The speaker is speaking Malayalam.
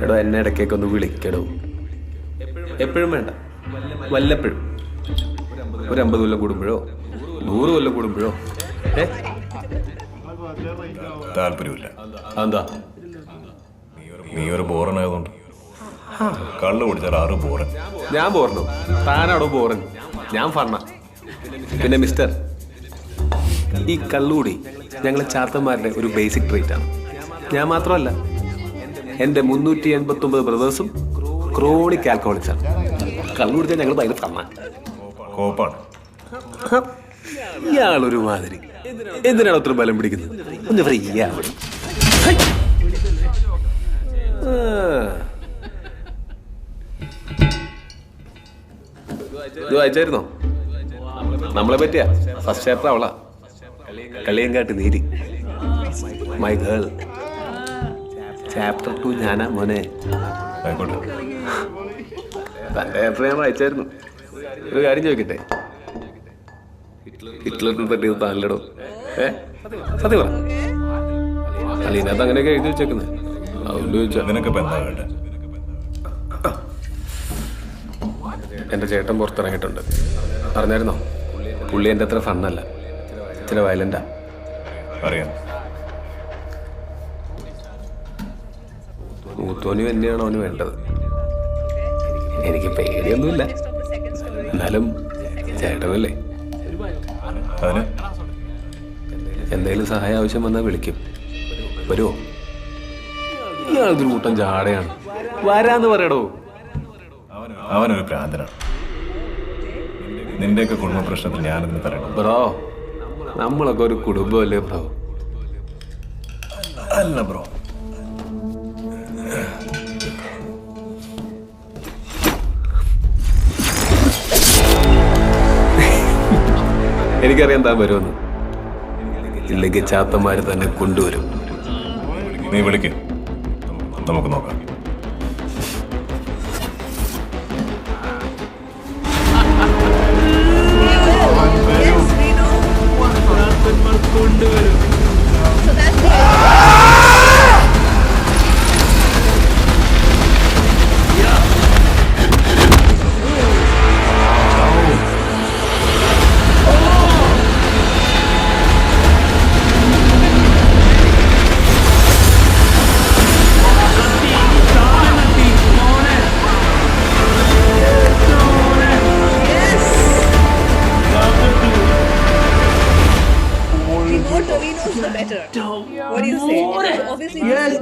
എടോ എന്നെ ഇടയ്ക്കൊക്കെ ഒന്ന് വിളിക്കടോ. എപ്പോഴും വേണ്ട, വല്ലപ്പോഴും. ഒരു 50 കൊല്ലം കൂടുമ്പോഴോ 100 കൊല്ലം കൂടുമ്പോഴോ. താല്പര്യമില്ല. എന്താ? നീ ഒരു ബോറനായതുകൊണ്ട്. കള്ളു കുടിച്ചാൽ 6 ബോറൻ. ഞാൻ ബോറനോ? താനാടോ ബോറൻ? ഞാൻ ഫണ്ണ. പിന്നെ മിസ്റ്റർ, ഈ കള്ളുകൂടി ഞങ്ങൾ ചാത്തന്മാരുടെ ഒരു ബേസിക് ട്രീറ്റ് ആണ്. ഞാൻ മാത്രമല്ല, എൻ്റെ 389 ബ്രദേഴ്സും ക്രോണിക് ആൽക്കഹോളിക്സ് ആണ്. കള്ളു കുടിച്ചാൽ ഞങ്ങൾ ഭയങ്കര ഫണ്ണ. കോപ്പാണ്. ഇയാളൊരു മാതിരി. എന്തിനാണ് അത്ര ബലം പിടിക്കുന്നത്? ഒന്ന് ഫ്രീ ആവണം. ഇത് വായിച്ചായിരുന്നോ? നമ്മളെ പറ്റിയാ ഫസ്റ്റ് ചാപ്റ്റർ അവളാ. കളിയങ്കാട്ട് നീതി, മൈ ഗേൾ. ചാപ്റ്റർ 2 ഞാനാ മോനെ. ആയിക്കോട്ടെ. തൻ്റെ ചാപ്റ്റർ ഞാൻ വായിച്ചായിരുന്നു. ഒരു കാര്യം ചോദിക്കട്ടെ, ഹിറ്റ്ലറിന് പറ്റിയത് താനല്ലടോ? സത്യം പറ. അല്ല, ഇതിനകത്ത് അങ്ങനെയൊക്കെ എഴുതി വെച്ചേക്കുന്നത്. അതുകൊണ്ട് ചോദിച്ചാ. നിനക്ക് ഇപ്പം എന്താ വേണ്ടേ? എൻ്റെ ചേട്ടൻ പുറത്തിറങ്ങിയിട്ടുണ്ട്, അറിഞ്ഞായിരുന്നോ? പുള്ളി എൻ്റെ അത്ര ഫണ്ണല്ല, ചില വയലൻ്റാ. അറിയാം. മൂത്തോനും എന്നെയാണോ അവന് വേണ്ടത്? എനിക്ക് പേടിയൊന്നുമില്ല, എന്നാലും ചേട്ടനല്ലേ. അതിന് എന്തെങ്കിലും സഹായം ആവശ്യം വന്നാൽ വിളിക്കും. വരുമോ? ഇയാളൊരു കൂട്ടം ജാടയാണ്. വരാന്ന് പറയടോ. അവനൊരു ഭ്രാന്തനാണ്. നിന്റെയൊക്കെ കുടുംബ പ്രശ്നത്തിൽ ഞാനെന്ന് പറയണം. ബ്രോ, നമ്മളൊക്കെ ഒരു കുടുംബമല്ലേ ബ്രോ? അല്ല ബ്രോ. എനിക്കറിയാം താൻ വരുമെന്ന്. ഇല്ലെങ്കിൽ ചാത്തന്മാര് തന്നെ കൊണ്ടുവരും. നീ വിളിക്ക്, നമുക്ക് നോക്കാം. What do you say? Obviously, yes,